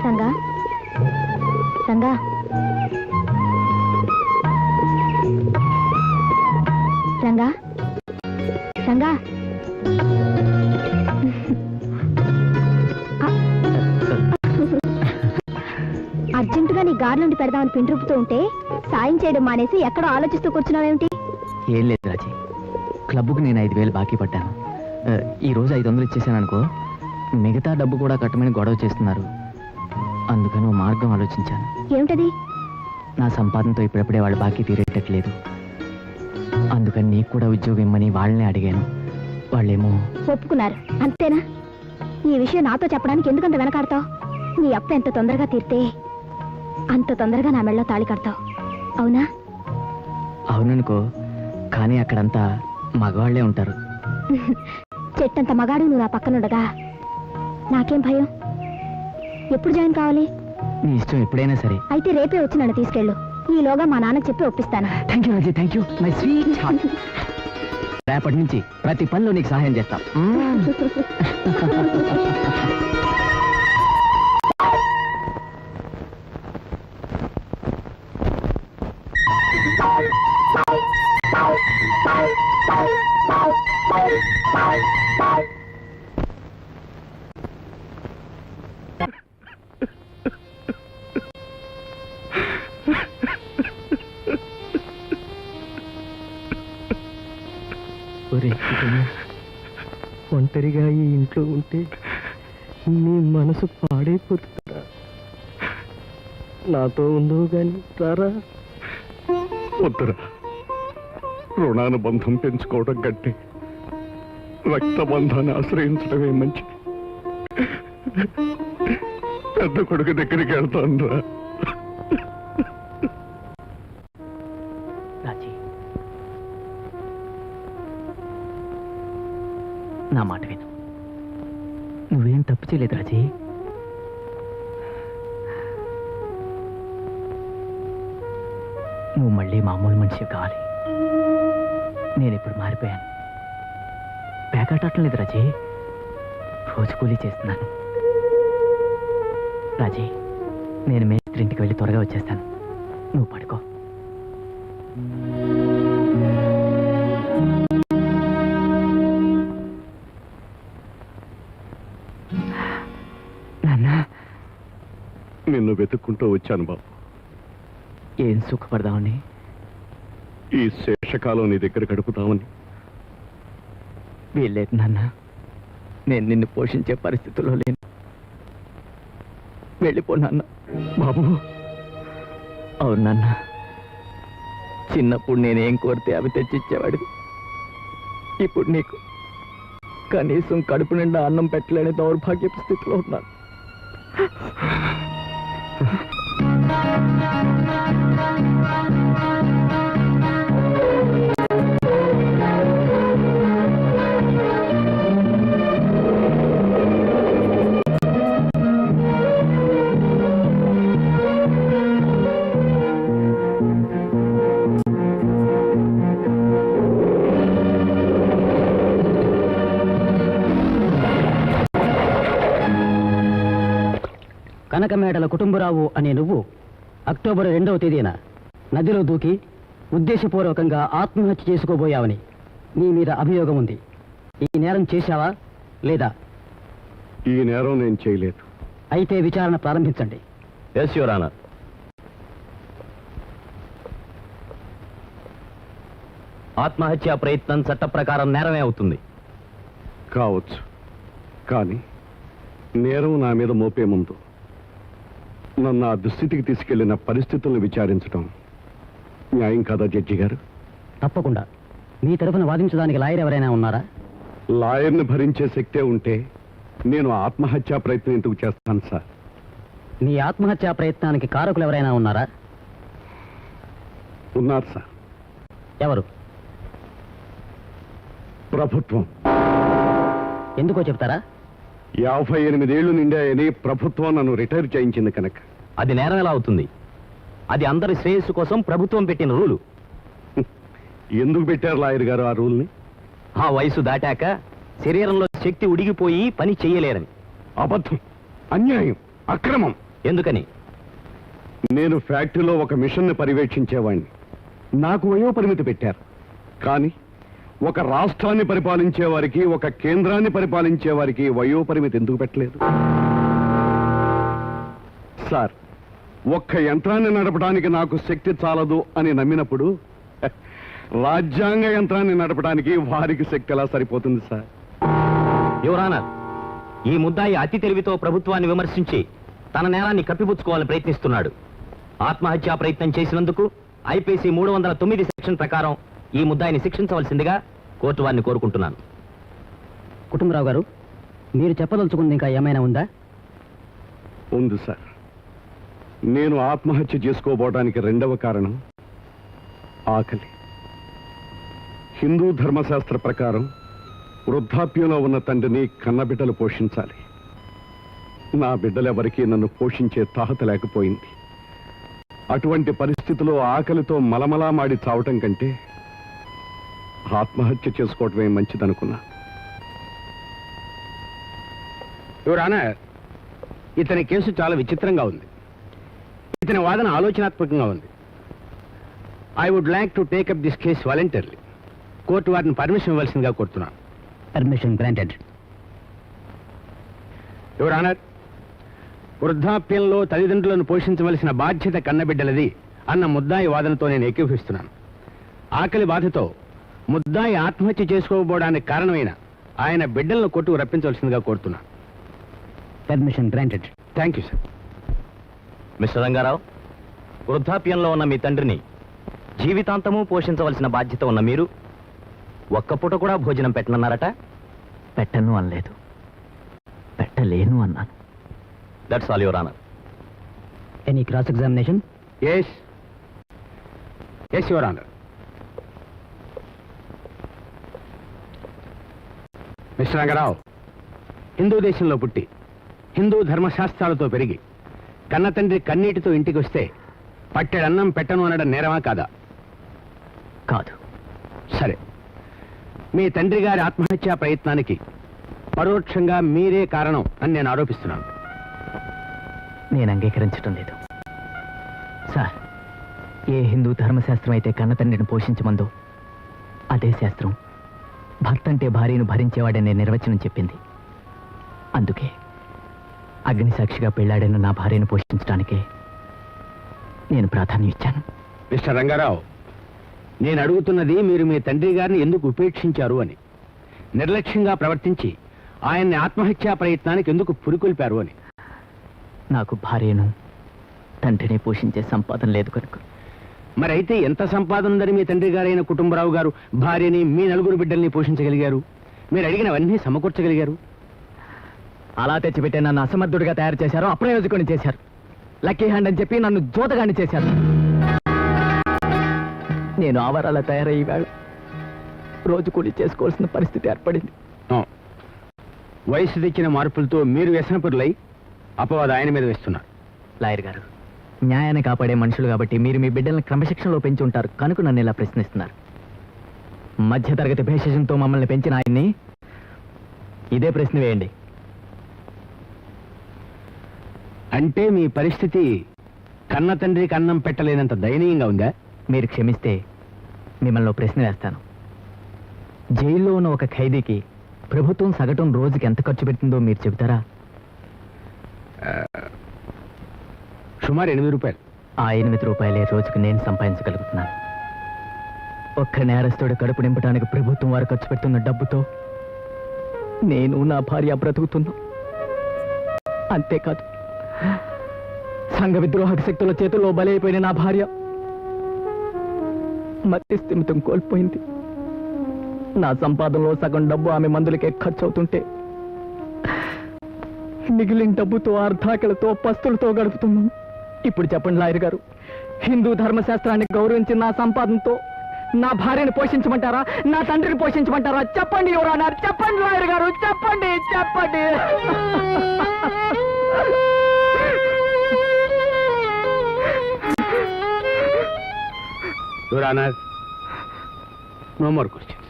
రంగా రంగా రంగా రంగా అర్జెంటుగా నీ గారి నుండి పెడదామని పిండి రూపుతూ ఉంటే సాయం చేయడం మానేసి ఎక్కడో ఆలోచిస్తూ కూర్చున్నావేమిటి? ఏం లేదు రాజీ, క్లబ్కు నేను 5,000 బాకీ పడ్డాను. ఈ రోజు 500 ఇచ్చేసాను అనుకో, మిగతా డబ్బు కూడా కట్టమని గొడవ చేస్తున్నారు. అందుకని ఓ మార్గం ఆలోచించాను. ఏమిటది? నా సంపాదనతో ఇప్పుడప్పుడే వాళ్ళ బాకీ తీరేటట్లేదు. అందుకని నీకు కూడా ఉద్యోగం ఇమ్మని వాళ్ళనే అడిగాను. వాళ్ళేమో ఒప్పుకున్నారు. అంతేనా? ఈ విషయం నాతో చెప్పడానికి ఎందుకంత వెనకాడతావు? నీ అప్పు ఎంత తొందరగా తీరితే అంత తొందరగా నా మెళ్ళలో తాళి కడతావు. అవునా? అవుననుకో, కానీ అక్కడంతా మగవాళ్లే ఉంటారు. చెట్టంత మగాడు నువ్వు నా పక్కనుండగా నాకేం భయం? ఎప్పుడు జాయిన్ కావాలి? నీ ఇష్టం, ఎప్పుడైనా సరే. అయితే రేపే వచ్చి నన్ను తీసుకెళ్ళు. ఈలోగా మా నాన్న చెప్పి ఒప్పిస్తాను. Thank you Raji, thank you my sweetheart. రేపటి నుంచి ప్రతి పనిలో నీకు సహాయం చేస్తాం. ఒంటరిగా ఈ ఇంట్లో ఉంటే నీ మనసు పాడైపోతుందా? నాతో ఉండవు గాని రారా. వద్దురా, రుణానుబంధం పెంచుకోవడం కంటే రక్తబంధాన్ని ఆశ్రయించడమే మంచిది. పెద్ద కొడుకు దగ్గరికి వెళ్తాను రా. నా మాట విను. నువ్వేం తప్పు చేయలేదు రాజీ. నువ్వు మళ్ళీ మామూలు మనిషి కావాలి. నేను ఇప్పుడు మారిపోయాను. పేకాటం లేదు రాజీ, రోజు కూలీ చేస్తున్నాను. రాజీ, నేను మేస్త్రి ఇంటికి వెళ్ళి త్వరగా వచ్చేస్తాను. నువ్వు పడుకో. నిన్ను వెతుక్కుంటూ వచ్చాను బాబు. ఏం సుఖపడదామని? ఈ శేషకాలం నీ దగ్గర గడుపుతామని. వీల్లేదు నాన్న, నేను నిన్ను పోషించే పరిస్థితుల్లో లేను. వెళ్ళిపో నాన్న. బాబు. అవును నాన్న, చిన్నప్పుడు నేనేం కోరితే అవి తెచ్చిచ్చేవాడివి. ఇప్పుడు నీకు కనీసం కడుపు నిండా అన్నం పెట్టలేని దౌర్భాగ్యపు స్థితిలో ఉన్నాను. కనకమేడల కుటుంబరావు అనే నువ్వు అక్టోబర్ 2వ తేదీన నదిలో దూకి ఉద్దేశపూర్వకంగా ఆత్మహత్య చేసుకోబోయావని నీ మీద అభియోగం ఉంది. ఈ నేరం చేశావా లేదా? ఈ నేరం నేను చేయలేదు. అయితే విచారణ ప్రారంభించండి. Yes your honour. ఆత్మహత్యా ప్రయత్నం చట్ట ప్రకారం నేరమే అవుతుంది. కావచ్చు, కానీ నేరం నా మీద మోపే ముందు నన్ను ఆ దుస్థితికి తీసుకెళ్లిన పరిస్థితులను విచారించడం న్యాయం కాదా జడ్జి గారు? తప్పకుండా. మీ తరఫున వాదించడానికి లాయర్ ఎవరైనా ఉన్నారా? లాయర్ని భరించే శక్తే ఉంటే నేను ఆత్మహత్యా ప్రయత్నం ఎందుకు చేస్తాను సార్? మీ ఆత్మహత్యా ప్రయత్నానికి కారకులు ఎవరైనా ఉన్నారా? ఉన్నారు సార్. ఎవరు? ప్రభుత్వం. ఎందుకో చెప్తారా? 58 ఏళ్లు నిండాయని ప్రభుత్వం నన్ను రిటైర్ చేయించింది కనుక. అది నేరం ఎలా అవుతుంది? అది అందరి శ్రేయస్సు కోసం ప్రభుత్వం పెట్టిన రూలు. ఎందుకు పెట్టారు లాయర్ గారు ఆ రూల్ని? ఆ వయసు దాటాక శరీరంలో శక్తి ఉడిగిపోయి పని చెయ్యలేరని. అబద్ధం. అన్యాయం, అక్రమం. ఎందుకని? నేను ఫ్యాక్టరీలో ఒక మిషన్ని పర్యవేక్షించేవాడిని. నాకు వయోపరిమితి పెట్టారు. కానీ ఒక రాష్ట్రాన్ని పరిపాలించే వారికి, ఒక కేంద్రాన్ని పరిపాలించే వారికి వయోపరిమితి ఎందుకు పెట్టలేదు? సార్, ఒక్క యంత్రాన్ని నడపడానికి నాకు శక్తి చాలదు అని నమ్మినప్పుడు రాజ్యాంగ యంత్రాన్ని నడపడానికి వారికి శక్తి ఎలా సరిపోతుంది సార్? యువర్ ఆనర్, ఈ ముద్దాయి అతి తెలివితో ప్రభుత్వాన్ని విమర్శించి తన నేరాన్ని కప్పిపుచ్చుకోవాలని ప్రయత్నిస్తున్నాడు. ఆత్మహత్యా ప్రయత్నం చేసినందుకు ఐపీసీ 309 సెక్షన్ ప్రకారం ఈ ముద్దాయిని శిక్షించవలసిందిగా కోర్టు వారిని కోరుకుంటున్నాను. కుటుంబరావు గారు, మీరు చెప్పదలుచుకుంది ఇంకా ఏమైనా ఉందా? ఉంది సార్. నేను ఆత్మహత్య చేసుకోబోవడానికి రెండవ కారణం ఆకలి. హిందూ ధర్మశాస్త్ర ప్రకారం వృద్ధాప్యంలో ఉన్న తండ్రిని కన్నబిడ్డలు పోషించాలి. నా బిడ్డలెవరికీ నన్ను పోషించే తాహత లేకపోయింది. అటువంటి పరిస్థితిలో ఆకలితో మలమలా మాడి చావటం కంటే ఆత్మహత్య చేసుకోవటమే మంచిదనుకున్నా. యువర్ ఆనర్, ఇతని కేసు చాలా విచిత్రంగా ఉంది. ఇతని వాదన ఆలోచనాత్మకంగా ఉంది. I would like to take up this case voluntarily. Court వారిని పర్మిషన్ ఇవ్వాల్సిందిగా కోరుతున్నాను. Permission granted. యువర్ ఆనర్, వృద్ధాప్యంలో తల్లిదండ్రులను పోషించవలసిన బాధ్యత కన్నబిడ్డలది అన్న ముద్దాయి వాదనతో నేను ఏకీభవిస్తున్నాను. ఆకలి బాధతో ముద్దాయి ఆత్మహత్య చేసుకోబోవడానికి కారణమైన ఆయన బిడ్డలను కోర్టుకు రప్పించవలసిందిగా కోరుతున్నాను. Permission granted. Thank you sir. Mister Rangarao, వృద్ధాప్యంలో ఉన్న మీ తండ్రిని జీవితాంతము పోషించవలసిన బాధ్యత ఉన్న మీరు ఒక్క పూట కూడా భోజనం పెట్టనన్నారట? పెట్టను అనలేదు, పెట్టలేను అన్నాను. That's all your honour. Any cross examination? Yes yes your honour. Mister Rangarao, హిందూ దేశంలో పుట్టి హిందూ ధర్మశాస్త్రాలతో పెరిగి కన్న తండ్రి కన్నీటితో ఇంటికి వస్తే పట్టెడన్నం పెట్టను అనడం నేరమా కాదా? కాదు. సరే, మీ తండ్రి గారి ఆత్మహత్యా ప్రయత్నానికి పరోక్షంగా మీరే కారణం అని నేను ఆరోపిస్తున్నాను. నేను అంగీకరించడం లేదు సార్. ఏ హిందూ ధర్మశాస్త్రం అయితే కన్న తండ్రిని పోషించమందో అదే శాస్త్రం భర్త అంటే భార్యను భరించేవాడనే నిర్వచనం చెప్పింది. అందుకే అగ్నిసాక్షిగా పెళ్లాడిన నా భార్యను పోషించడానికే నేను ప్రాధాన్యం ఇచ్చాను. మిస్టర్ రంగారావు, నేను అడుగుతున్నది మీరు మీ తండ్రి గారిని ఎందుకు ఉపేక్షించారు అని, నిర్లక్ష్యంగా ప్రవర్తించి ఆయన్ని ఆత్మహత్యా ప్రయత్నానికి ఎందుకు పురికొల్పారు అని. నాకు భార్యను తండ్రిని పోషించే సంపాదన లేదు కనుక. మరైతే ఎంత సంపాదన ఉందని మీ తండ్రి గారైన కుటుంబరావు గారు భార్యని, మీ నలుగురు బిడ్డల్ని పోషించగలిగారు? మీరు అడిగినవన్నీ సమకూర్చగలిగారు? అలా తెచ్చిపెట్టే నన్ను అసమర్థుడిగా తయారు చేశారు, అప్రయోజకుని చేశారు. లక్కీ హ్యాండ్ అని చెప్పి నన్ను జోతగాన్ని చేశారు. నేను ఆవరాల తయారయ్యే వేళ రోజు కూలి చేసుకోవాల్సిన పరిస్థితి ఏర్పడింది. వయసు తెచ్చిన మార్పులతో మీరు వ్యసనపరులై అపవాదం ఆయన మీద వేస్తున్నారు. లాయర్ గారు, న్యాయాన్ని కాపాడే మనుషులు కాబట్టి మీరు మీ బిడ్డల్ని క్రమశిక్షణలో పెంచి ఉంటారు కనుక నన్ను ఇలా ప్రశ్నిస్తున్నారు. మధ్యతరగతి భేషజంతో మమ్మల్ని పెంచిన ఆయన్ని ఇదే ప్రశ్న వేయండి. అంటే మీ పరిస్థితి కన్న తండ్రికి అన్నం పెట్టలేనంత దయనీయంగా ఉందా? మీరు క్షమిస్తే మిమ్మల్ని ఓ ప్రశ్న వేస్తాను. జైల్లో ఉన్న ఒక ఖైదీకి ప్రభుత్వం సగటున రోజుకి ఎంత ఖర్చు పెట్టిందో మీరు చెబుతారా? సుమారు 8 రూపాయలు. ఆ 8 రూపాయలే రోజుకు నేను సంపాదించగలుగుతున్నాను. ఒక్క నేరస్తుడి కడుపు నింపడానికి ప్రభుత్వం వారు ఖర్చు పెడుతున్న డబ్బుతో నేను నా భార్య బ్రతుకుతున్నాం. అంతేకాదు, సంఘ విద్రోహక శక్తుల చేతుల్లో బలైపోయిన నా భార్య మతి స్థిమితం కోల్పోయింది. నా సంపాదనలో సగం డబ్బు ఆమె మందులకే ఖర్చు అవుతుంటే మిగిలిన డబ్బుతో అర్ధాకలతో పస్తులతో గడుపుతున్నాను. ఇప్పుడు చెప్పండి లాయర్ గారు, హిందూ ధర్మశాస్త్రాన్ని గౌరవించి నా సంపాదనతో నా భార్యను పోషించమంటారా, నా తండ్రిని పోషించమంటారా? చెప్పండి యువర్ ఆనర్, చెప్పండి లాయర్ గారు, చెప్పండి చెప్పండి. Your honour, no more question.